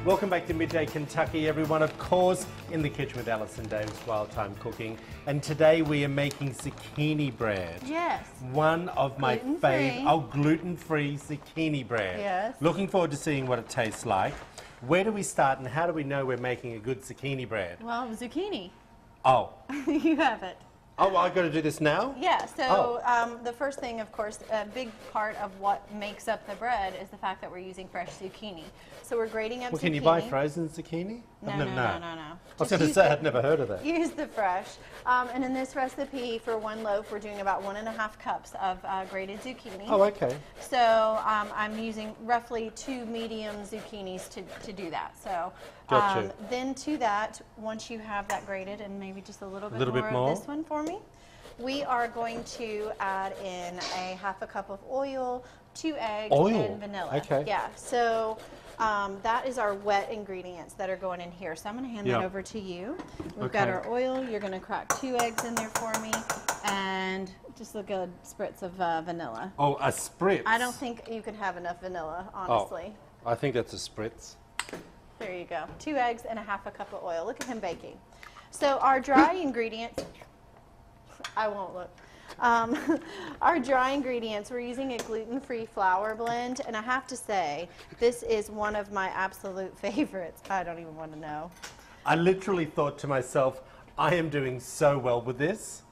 Welcome back to Midday Kentucky, everyone. Of course, in the kitchen with Alice and Dave's Wild Time Cooking. And today we are making zucchini bread. Yes. One of my favorite, gluten-free zucchini bread. Yes. Looking forward to seeing what it tastes like. Where do we start and how do we know we're making a good zucchini bread? Well, zucchini. Oh. You have it. Oh, I've got to do this now? Yeah, so the first thing, of course, a big part of what makes up the bread is the fact that we're using fresh zucchini. So we're grating up zucchini. Can you buy frozen zucchini? No. I was going to say, I'd never heard of that. Use the fresh. And in this recipe, for one loaf, we're doing about 1.5 cups of grated zucchini. Oh, okay. So I'm using roughly 2 medium zucchinis to do that. So Gotcha. then to that, once you have that grated, and maybe just a little bit more of this one for me, we are going to add in a 1/2 cup of oil, 2 eggs, and vanilla. Okay. Yeah. So that is our wet ingredients that are going in here. So I'm going to hand that over to you. We've got our oil. You're going to crack 2 eggs in there for me, and just a good spritz of vanilla. Oh, a spritz? I don't think you could have enough vanilla, honestly. Oh, I think that's a spritz. There you go. 2 eggs and a 1/2 cup of oil. Look at him baking. So our dry ingredients, I won't look. Our dry ingredients, we're using a gluten-free flour blend, and I have to say, this is one of my absolute favorites. I don't even want to know. I literally thought to myself, I am doing so well with this.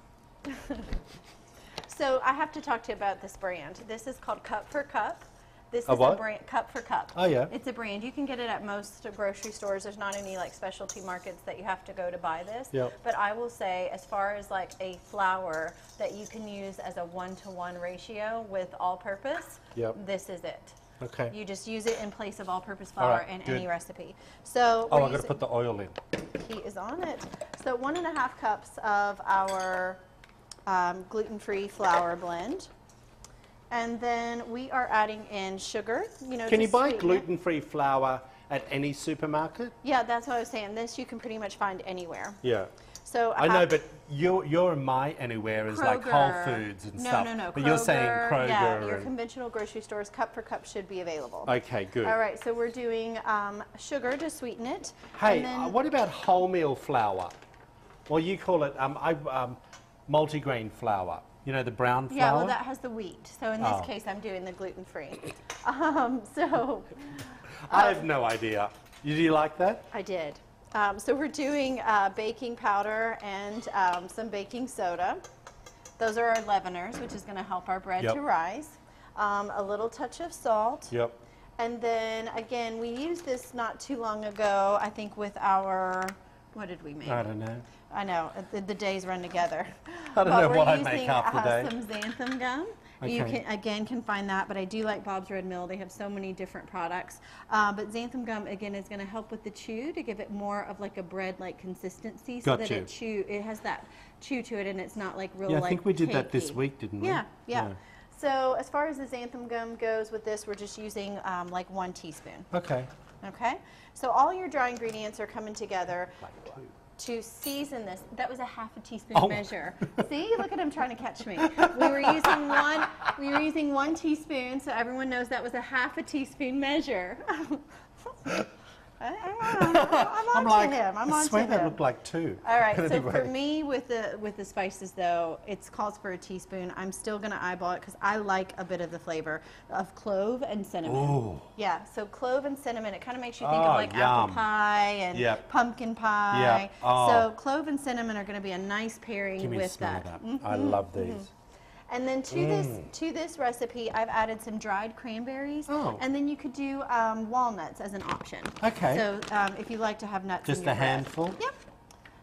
So I have to talk to you about this brand. This is called Cup for Cup. This is what? a brand, Cup for Cup. Oh, yeah. It's a brand. You can get it at most grocery stores. There's not any like specialty markets that you have to go to buy this. Yep. But I will say, as far as like a flour that you can use as a 1-to-1 ratio with all-purpose, this is it. Okay. You just use it in place of all-purpose flour in any recipe. So I've got to put the oil in. Heat is on it. So 1.5 cups of our gluten-free flour blend. And then we are adding in sugar. Can you buy gluten-free flour at any supermarket? Yeah, that's what I was saying. This you can pretty much find anywhere. Yeah. So I know, but your my anywhere is like Whole Foods and stuff. No. But you're saying Kroger. Yeah, your conventional grocery stores, Cup for Cup should be available. Okay, good. All right, so we're doing sugar to sweeten it. Hey, what about wholemeal flour? Well, you call it multigrain flour. You know, the brown flour? Yeah, well, that has the wheat. So in this case, I'm doing the gluten-free. I have no idea. Do you like that? I did. So we're doing baking powder and some baking soda. Those are our leaveners, which is going to help our bread to rise. A little touch of salt. Yep. And then, again, we used this not too long ago, I think, with our, what did we make? I don't know. I know, the days run together. I don't know what I make half the day. Some xanthan gum. Okay. You can find that, but I do like Bob's Red Mill. They have so many different products. But xanthan gum, again, is going to help with the chew to give it more of like a bread-like consistency, so that it has that chew to it, and it's not like real. Yeah, I think we did cakey. that this week, didn't we? Yeah. So as far as the xanthan gum goes with this, we're just using like 1 teaspoon. Okay. Okay. So all your dry ingredients are coming together. To season this, that was a 1/2 teaspoon measure. See, look at him trying to catch me. We were using 1 teaspoon, so everyone knows that was a 1/2 teaspoon measure. I'm on to him. I swear that looked like 2. All right, so for me, with the spices, though, it calls for a teaspoon. I'm still going to eyeball it because I like a bit of the flavor of clove and cinnamon. Ooh. Yeah, so clove and cinnamon, it kind of makes you think of like apple pie and pumpkin pie. So clove and cinnamon are going to be a nice pairing with that. I love these. And then to this recipe, I've added some dried cranberries. And then you could do walnuts as an option. Okay. So if you like to have nuts just in your a handful? Yep.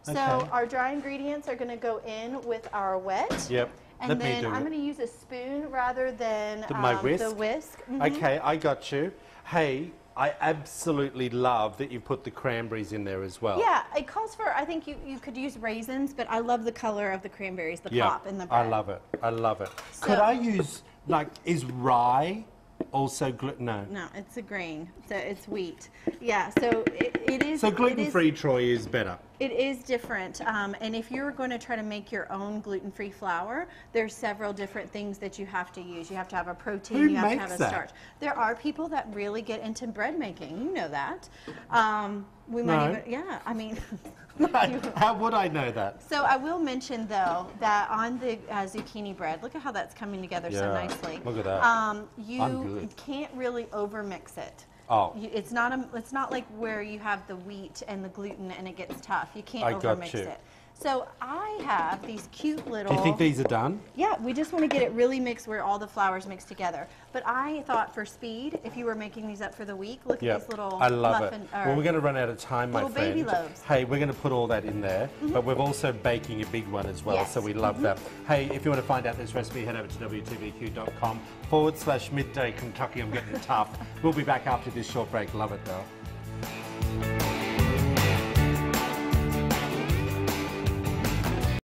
So our dry ingredients are going to go in with our wet. Yep. And then I'm going to use a spoon rather than the whisk. Okay, I got you. Hey, I absolutely love that you put the cranberries in there as well. Yeah, it calls for, I think you could use raisins, but I love the color of the cranberries, the pop in the bread. I love it. I love it. So, could I use, like, is rye also gluten? No, it's a grain, so it's wheat. Yeah, so it is. So gluten-free, Troy, is better. It is different, and if you're going to try to make your own gluten-free flour, there's several different things that you have to use. You have to have a protein, Who you have to makes have a that? starch. There are people that really get into bread making. You know that. We No. might even, yeah. I mean, How would I know that? so I will mention though that on the zucchini bread, look at how that's coming together so Yeah, nicely. look at that. I'm You good. can't really overmix it. Oh. It's not like where you have the wheat and the gluten and it gets tough. You can't I got overmix you. it. So I have these cute little. Do you think these are done? Yeah, we just want to get it really mixed where all the flours mix together. But I thought for speed, if you were making these up for the week, look Yeah, at these little I love muffin. it. Well, we're going to run out of time, my little friend. baby loaves. Hey, we're going to put all that in there, but we're also baking a big one as well, Yes. so we love that. Hey, if you want to find out this recipe, head over to wtbq.com/midday Kentucky. I'm getting tough. We'll be back after this short break. Love it, though.